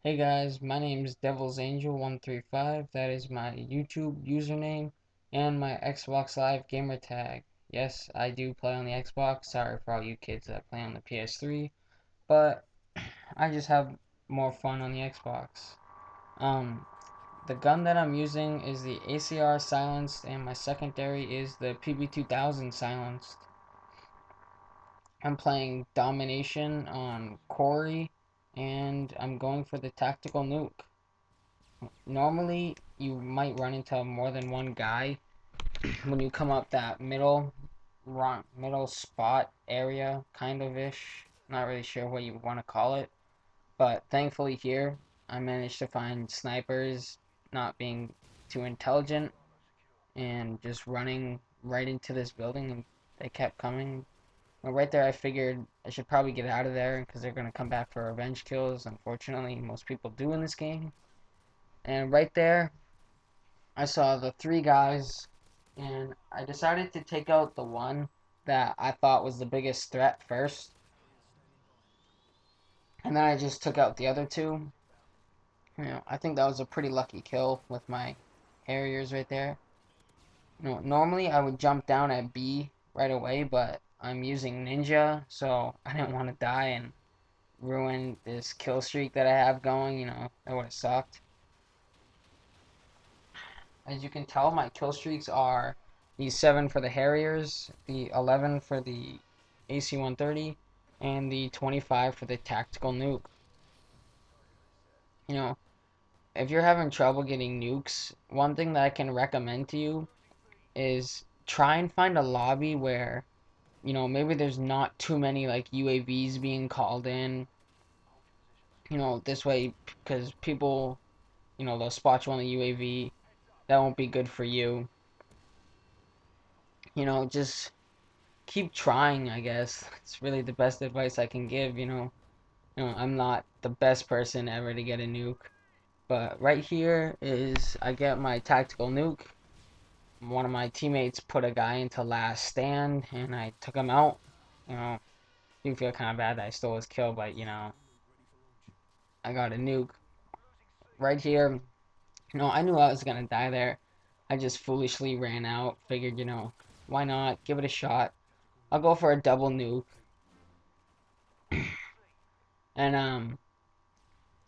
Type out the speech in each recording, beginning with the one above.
Hey guys, my name is Devil's Angel 135. That is my YouTube username and my Xbox Live gamer tag. Yes, I do play on the Xbox. Sorry for all you kids that play on the PS3, but I just have more fun on the Xbox. Um, the gun that I'm using is the ACR silenced, and my secondary is the PB2000 silenced. I'm playing Domination on Quarry, and I'm going for the tactical nuke. Normally, you might run into more than one guy when you come up that middle spot area, kind of ish. Not really sure what you want to call it, but thankfully here I managed to find snipers not being too intelligent and just running right into this building, and they kept coming. Well, right there, I figured I should probably get out of there because they're gonna come back for revenge kills. Unfortunately, most people do in this game. And right there, I saw the three guys, and I decided to take out the one that I thought was the biggest threat first, and then I just took out the other two. I think that was a pretty lucky kill with my Harriers right there. Normally I would jump down at B right away, but I'm using Ninja, so I didn't want to die and ruin this kill streak that I have going. That would have sucked. As you can tell, my kill streaks are the 7 for the Harriers, the 11 for the AC-130, and the 25 for the tactical nuke. You know, if you're having trouble getting nukes, one thing that I can recommend to you is try and find a lobby where, maybe there's not too many like UAVs being called in. This way, because people, they'll spot you on the UAV. That won't be good for you. Just keep trying, I guess. It's really the best advice I can give. I'm not the best person ever to get a nuke, but right here is I get my tactical nuke. One of my teammates put a guy into last stand, and I took him out. You know, do feel kind of bad that I stole his kill, but I got a nuke right here. I knew I was gonna die there. I just foolishly ran out. Figured, why not give it a shot? I'll go for a double nuke. And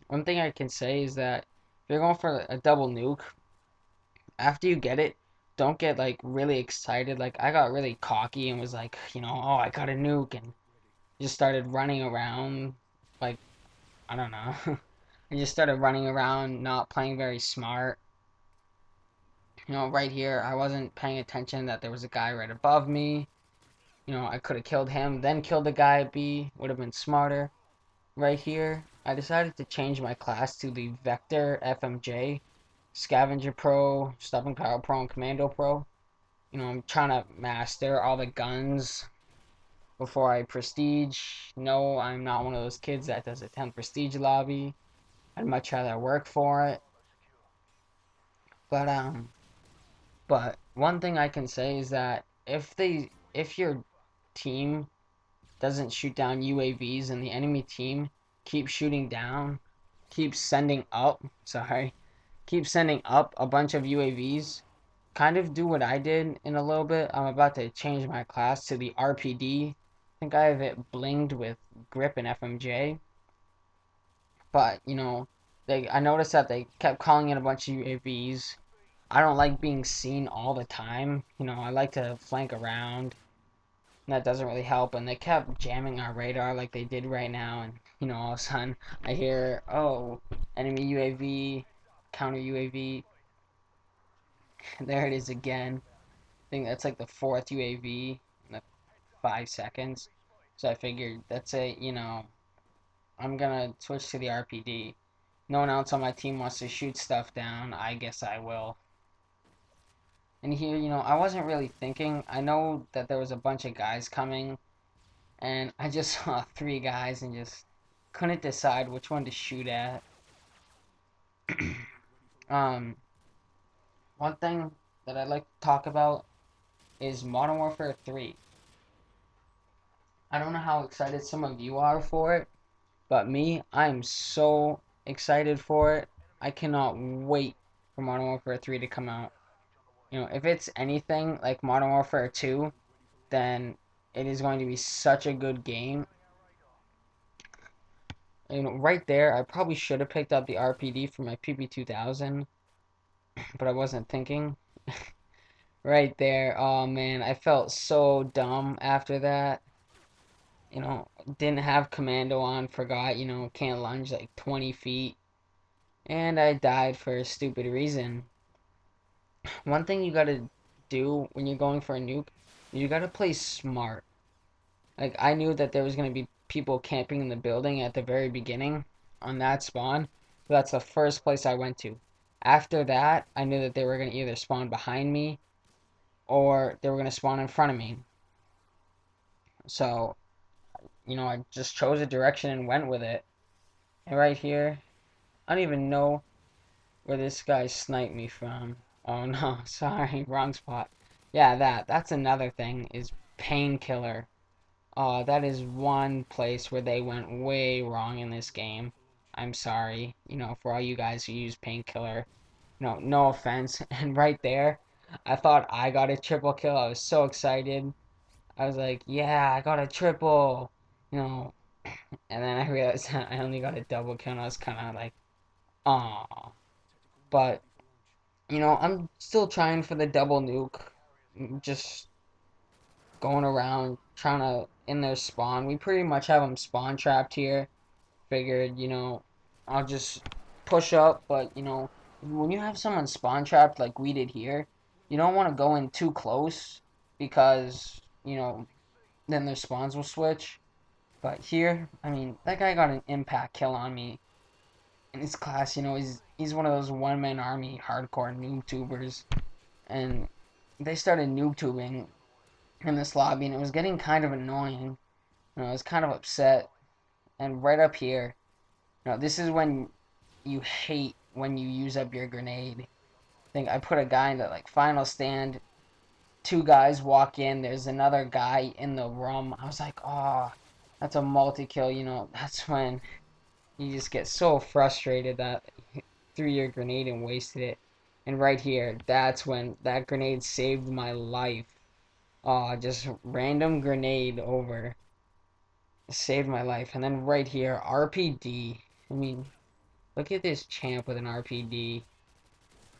one thing I can say is that if you're going for a double nuke, after you get it, don't get like really excited. Like I got really cocky and was like, oh, I got a nuke, and just started running around like I don't know. I just started running around, not playing very smart. Right here, I wasn't paying attention that there was a guy right above me. I could have killed him, then killed the guy at B. Would have been smarter. Right here, I decided to change my class to the Vector FMJ, Scavenger Pro, Stopping Power Pro, and Commando Pro. I'm trying to master all the guns before I prestige. No, I'm not one of those kids that does a 10 prestige lobby. I'd much rather work for it. But one thing I can say is that if your team doesn't shoot down UAVs and the enemy team keeps shooting down, keeps sending up, sorry, keep sending up a bunch of UAVs, kind of do what I did in a little bit. I'm about to change my class to the RPD. I think I have it blinged with grip and FMJ. But, I noticed that they kept calling in a bunch of UAVs. I don't like being seen all the time. I like to flank around. And that doesn't really help. And they kept jamming our radar like they did right now. And, all of a sudden I hear, oh, enemy UAV, counter UAV. There it is again. I think that's like the fourth UAV in the 5 seconds. So I figured that's it, I'm gonna switch to the RPD. No one else on my team wants to shoot stuff down. I guess I will. And here, I wasn't really thinking. I know that there was a bunch of guys coming, and I just saw three guys and just couldn't decide which one to shoot at. um, One thing that I'd like to talk about is Modern Warfare 3. I don't know how excited some of you are for it, but me, I'm so excited for it. I cannot wait for Modern Warfare 3 to come out. If it's anything like Modern Warfare 2, then it is going to be such a good game. Right there, I probably should have picked up the RPD for my PP2000, but I wasn't thinking. Right there, oh man, I felt so dumb after that. Didn't have commando on, forgot, can't lunge like 20 feet, and I died for a stupid reason. One thing you gotta do when you're going for a nuke, you gotta play smart. Like, I knew that there was gonna be people camping in the building at the very beginning on that spawn. So that's the first place I went to. After that, I knew that they were gonna either spawn behind me or they were gonna spawn in front of me. So, I just chose a direction and went with it. And right here, I don't even know where this guy sniped me from. Oh no, sorry, wrong spot. Yeah, that's another thing is painkiller. That is one place where they went way wrong in this game. I'm sorry, for all you guys who use painkiller. No offense. And right there, I thought I got a triple kill. I was so excited. I was like, yeah, I got a triple. You know, and then I realized I only got a double kill, and I was kind of like, aw. But, I'm still trying for the double nuke. Just going around trying to in their spawn. We pretty much have them spawn trapped here. Figured, I'll just push up, but when you have someone spawn trapped like we did here, you don't want to go in too close because, then their spawns will switch. But here, I mean, that guy got an impact kill on me in his class. He's one of those one man army hardcore noob tubers, and they started noob tubing in this lobby, and it was getting kind of annoying. I was kind of upset. And right up here, this is when you hate when you use up your grenade. I think I put a guy in the like final stand. Two guys walk in. There's another guy in the room. I was like, oh, that's a multi kill. That's when you just get so frustrated that you threw your grenade and wasted it. And right here, that's when that grenade saved my life. Oh, just random grenade over. Saved my life. And then right here, RPD. I mean, look at this champ with an RPD.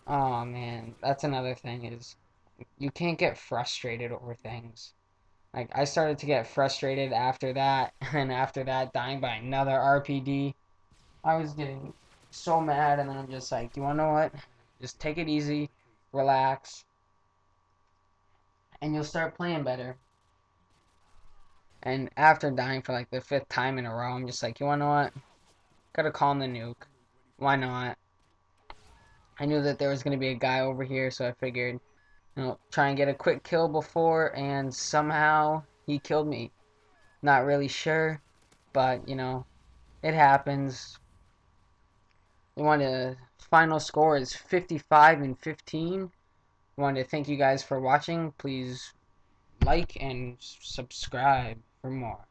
Oh man, that's another thing is you can't get frustrated over things. Like I started to get frustrated after that, and after that dying by another RPD. I was getting so mad, and then I'm just like, you wanna know what? Just take it easy, relax, and you'll start playing better. And after dying for like the fifth time in a row, I'm just like, you wanna know what? Gotta calm the nuke. Why not? I knew that there was gonna be a guy over here, so I figured, try and get a quick kill before, and somehow he killed me. Not really sure, but it happens. We want to final score is 55-15. I wanted to thank you guys for watching. Please like and subscribe for more.